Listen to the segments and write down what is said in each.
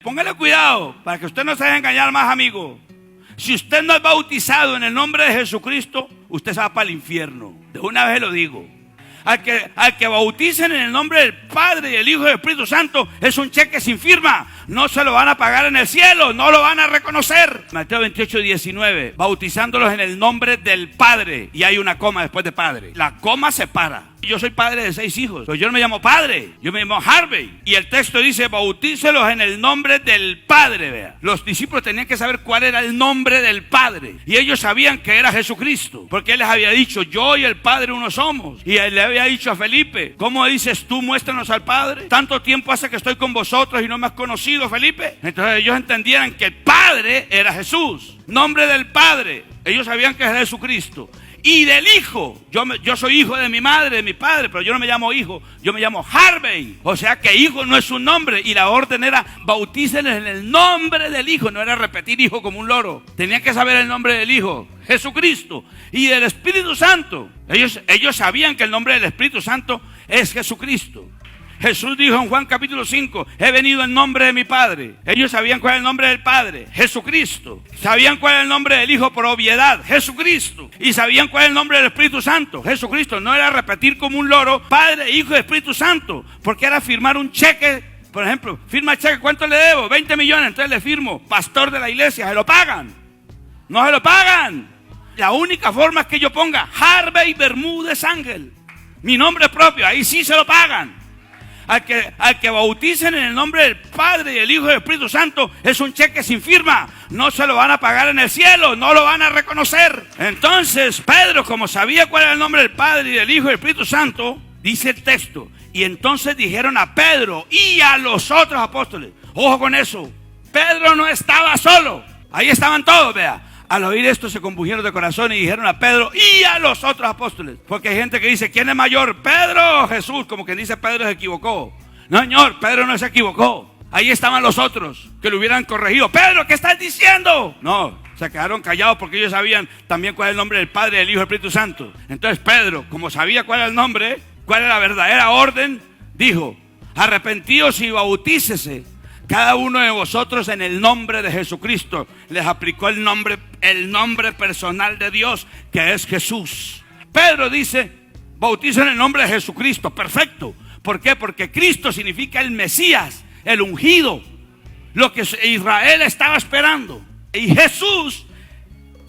póngale cuidado para que usted no se deje engañar más, amigo. Si usted no es bautizado en el nombre de Jesucristo, usted se va para el infierno. De una vez lo digo. Al que bauticen en el nombre del Padre y el Hijo y del Espíritu Santo, es un cheque sin firma. No se lo van a pagar en el cielo, no lo van a reconocer. Mateo 28:19, bautizándolos en el nombre del Padre. Y hay una coma después de Padre. La coma se para. Yo soy padre de 6 hijos, pero yo no me llamo padre, yo me llamo Harvey. Y el texto dice, bautícelos en el nombre del Padre, vea. Los discípulos tenían que saber cuál era el nombre del Padre. Y ellos sabían que era Jesucristo, porque Él les había dicho, yo y el Padre uno somos. Y Él le había dicho a Felipe, ¿cómo dices tú, muéstranos al Padre? Tanto tiempo hace que estoy con vosotros y no me has conocido, Felipe. Entonces ellos entendieran que el Padre era Jesús. Nombre del Padre, ellos sabían que era Jesucristo. Y del Hijo, yo soy hijo de mi madre, de mi padre, pero yo no me llamo hijo, yo me llamo Harvey. O sea que hijo no es un nombre. Y la orden era, bautícenles en el nombre del Hijo. No era repetir hijo como un loro. Tenían que saber el nombre del Hijo, Jesucristo. Y del Espíritu Santo. Ellos sabían que el nombre del Espíritu Santo es Jesucristo. Jesús dijo en Juan capítulo 5, he venido en nombre de mi Padre. Ellos sabían cuál era el nombre del Padre, Jesucristo. Sabían cuál era el nombre del Hijo por obviedad, Jesucristo. Y sabían cuál era el nombre del Espíritu Santo, Jesucristo. No era repetir como un loro, Padre, Hijo y Espíritu Santo, porque era firmar un cheque. Por ejemplo, firma el cheque, ¿cuánto le debo? 20 millones, entonces le firmo, pastor de la iglesia, ¿se lo pagan? No se lo pagan. La única forma es que yo ponga Harvey Bermúdez Ángel, mi nombre propio, ahí sí se lo pagan. Al que bauticen en el nombre del Padre y del Hijo y del Espíritu Santo, es un cheque sin firma. No se lo van a pagar en el cielo, no lo van a reconocer. Entonces Pedro, como sabía cuál era el nombre del Padre y del Hijo y del Espíritu Santo, dice el texto, y entonces dijeron a Pedro y a los otros apóstoles, ojo con eso, Pedro no estaba solo, ahí estaban todos, vea. Al oír esto se compungieron de corazón y dijeron a Pedro y a los otros apóstoles. Porque hay gente que dice, ¿quién es mayor, Pedro o Jesús? Como que dice Pedro se equivocó. No, señor, Pedro no se equivocó. Ahí estaban los otros que lo hubieran corregido. Pedro, ¿qué estás diciendo? No, se quedaron callados porque ellos sabían también cuál es el nombre del Padre, del Hijo y del Espíritu Santo. Entonces Pedro, como sabía cuál era el nombre, cuál era la verdadera orden, dijo, arrepentíos y bautícese cada uno de vosotros en el nombre de Jesucristo. Les aplicó el nombre personal de Dios, que es Jesús. Pedro dice, bautizo en el nombre de Jesucristo. Perfecto. ¿Por qué? Porque Cristo significa el Mesías, el ungido, lo que Israel estaba esperando. Y Jesús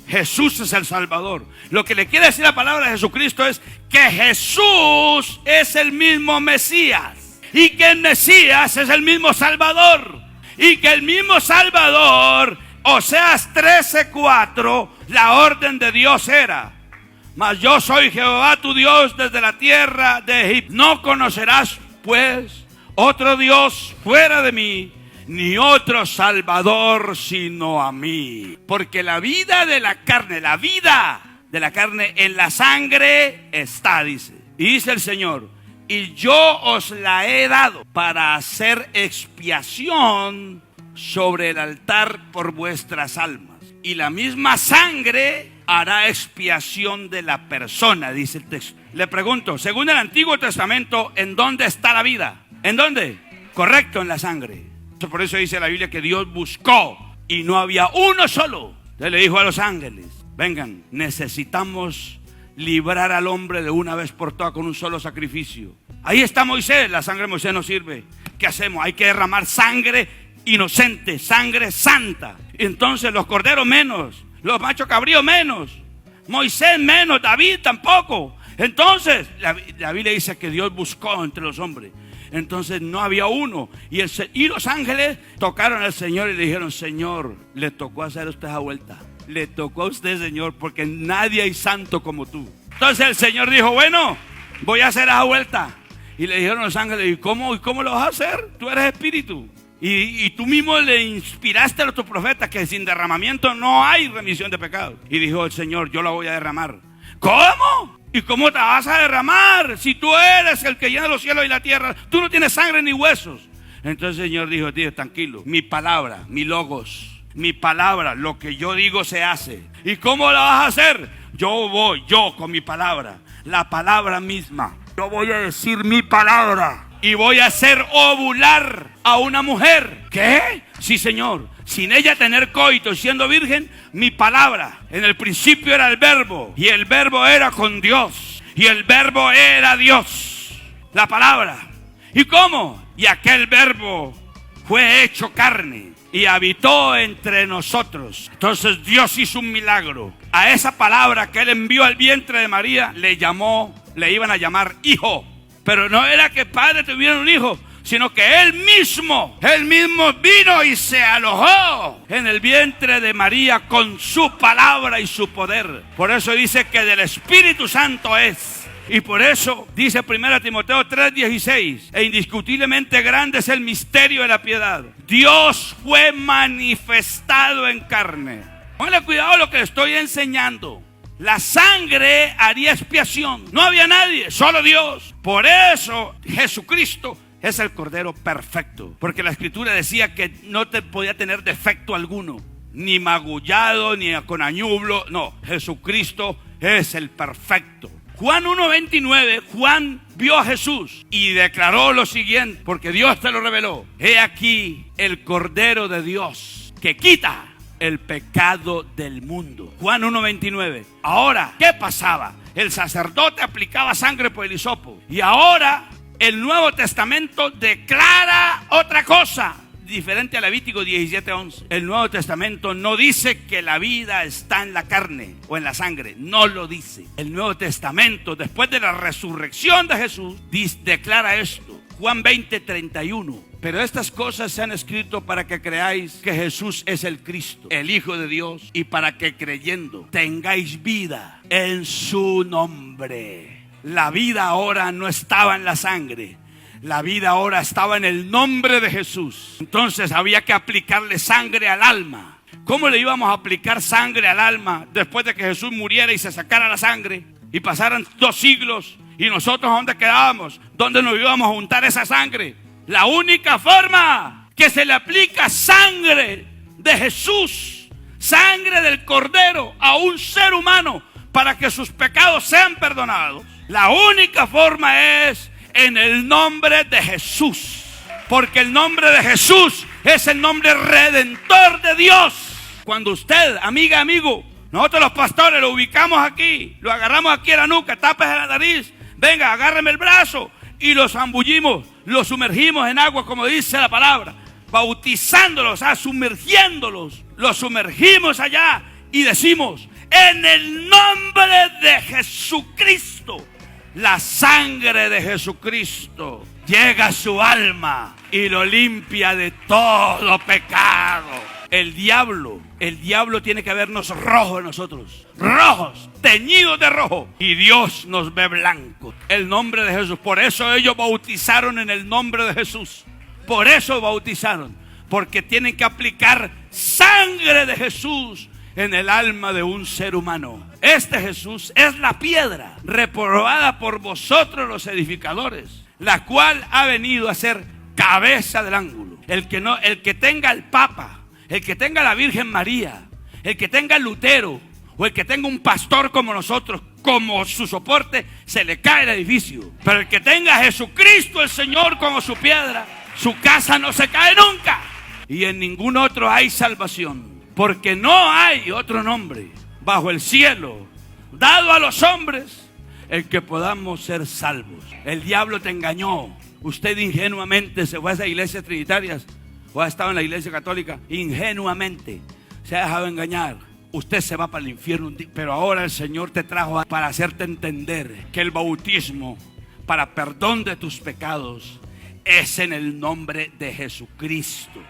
es el Salvador. Lo que le quiere decir la palabra de Jesucristo es que Jesús es el mismo Mesías. Y que el Mesías es el mismo Salvador. Y que el mismo Salvador, Oseas 13:4, la orden de Dios era, mas yo soy Jehová tu Dios desde la tierra de Egipto. No conocerás pues otro Dios fuera de mí, ni otro Salvador sino a mí. Porque la vida de la carne en la sangre está, dice. Y dice el Señor, y yo os la he dado para hacer expiación sobre el altar por vuestras almas. Y la misma sangre hará expiación de la persona, dice el texto. Le pregunto, según el Antiguo Testamento, ¿en dónde está la vida? ¿En dónde? Correcto, en la sangre. Por eso dice la Biblia que Dios buscó y no había uno solo. Él le dijo a los ángeles, vengan, necesitamos librar al hombre de una vez por todas con un solo sacrificio. Ahí está Moisés, la sangre de Moisés no sirve. ¿Qué hacemos? Hay que derramar sangre inocente, sangre santa. Entonces los corderos menos, los machos cabríos menos, Moisés menos, David tampoco. Entonces la Biblia dice que Dios buscó entre los hombres. Entonces no había uno. Y los ángeles tocaron al Señor y le dijeron, Señor, le tocó hacer a usted esa vuelta. Le tocó a usted, Señor, porque nadie hay santo como tú. Entonces el Señor dijo, bueno, voy a hacer esa vuelta. Y le dijeron los ángeles, ¿y cómo lo vas a hacer? Tú eres espíritu. Y tú mismo le inspiraste a tus profetas que sin derramamiento no hay remisión de pecados. Y dijo el Señor, yo la voy a derramar. ¿Cómo? ¿Y cómo te vas a derramar? Si tú eres el que llena los cielos y la tierra, tú no tienes sangre ni huesos. Entonces el Señor dijo, tío, tranquilo, mi palabra, mi logos, mi palabra, lo que yo digo se hace. ¿Y cómo la vas a hacer? Yo con mi palabra, la palabra misma. Yo voy a decir mi palabra y voy a hacer ovular a una mujer. ¿Qué? Sí, Señor. Sin ella tener coito, siendo virgen, mi palabra. En el principio era el verbo, y el verbo era con Dios, y el verbo era Dios. La palabra. ¿Y cómo? Y aquel verbo fue hecho carne y habitó entre nosotros. Entonces Dios hizo un milagro. A esa palabra que Él envió al vientre de María le iban a llamar hijo. Pero no era que padre tuviera un hijo, sino que Él mismo vino y se alojó en el vientre de María con su palabra y su poder. Por eso dice que del Espíritu Santo es. Y por eso dice 1 Timoteo 3:16, e indiscutiblemente grande es el misterio de la piedad. Dios fue manifestado en carne. Póngale cuidado a lo que le estoy enseñando. La sangre haría expiación. No había nadie, solo Dios. Por eso Jesucristo es el Cordero perfecto. Porque la Escritura decía que no te podía tener defecto alguno. Ni magullado, ni con añublo. No, Jesucristo es el perfecto. Juan 1:29, Juan vio a Jesús y declaró lo siguiente, porque Dios te lo reveló. He aquí el Cordero de Dios que quita el pecado del mundo. Juan 1:29. Ahora, ¿qué pasaba? El sacerdote aplicaba sangre por el hisopo. Y ahora el Nuevo Testamento declara otra cosa, diferente a Levítico 17:11. El Nuevo Testamento no dice que la vida está en la carne o en la sangre. No lo dice. El Nuevo Testamento, después de la resurrección de Jesús, declara esto. Juan 20:31. Pero estas cosas se han escrito para que creáis que Jesús es el Cristo, el Hijo de Dios, y para que creyendo tengáis vida en su nombre. La vida ahora no estaba en la sangre. La vida ahora estaba en el nombre de Jesús. Entonces había que aplicarle sangre al alma. ¿Cómo le íbamos a aplicar sangre al alma después de que Jesús muriera y se sacara la sangre? Y pasaran 2 siglos. ¿Y nosotros dónde quedábamos? ¿Dónde nos íbamos a juntar esa sangre? La única forma que se le aplica sangre de Jesús, sangre del Cordero a un ser humano para que sus pecados sean perdonados, la única forma es en el nombre de Jesús. Porque el nombre de Jesús es el nombre redentor de Dios. Cuando usted, amiga, amigo, nosotros los pastores lo ubicamos aquí, lo agarramos aquí a la nuca, tápese la nariz, venga, agárreme el brazo y lo zambullimos, lo sumergimos en agua, como dice la palabra, bautizándolos, sumergiéndolos, los sumergimos allá y decimos, en el nombre de Jesucristo. La sangre de Jesucristo llega a su alma y lo limpia de todo pecado. El diablo tiene que vernos rojos nosotros, rojos, teñidos de rojo, y Dios nos ve blanco. El nombre de Jesús. Por eso ellos bautizaron en el nombre de Jesús. Por eso bautizaron, porque tienen que aplicar sangre de Jesús en el alma de un ser humano. Este Jesús es la piedra reprobada por vosotros los edificadores, la cual ha venido a ser cabeza del ángulo. El que tenga el Papa, el que tenga la Virgen María, el que tenga el Lutero o el que tenga un pastor como nosotros como su soporte, se le cae el edificio. Pero el que tenga a Jesucristo el Señor como su piedra, su casa no se cae nunca. Y en ningún otro hay salvación. Porque no hay otro nombre bajo el cielo dado a los hombres en que podamos ser salvos. El diablo te engañó. Usted ingenuamente se fue a esas iglesias trinitarias o ha estado en la iglesia católica. Ingenuamente se ha dejado engañar. Usted se va para el infierno. Pero ahora el Señor te trajo para hacerte entender que el bautismo para perdón de tus pecados es en el nombre de Jesucristo.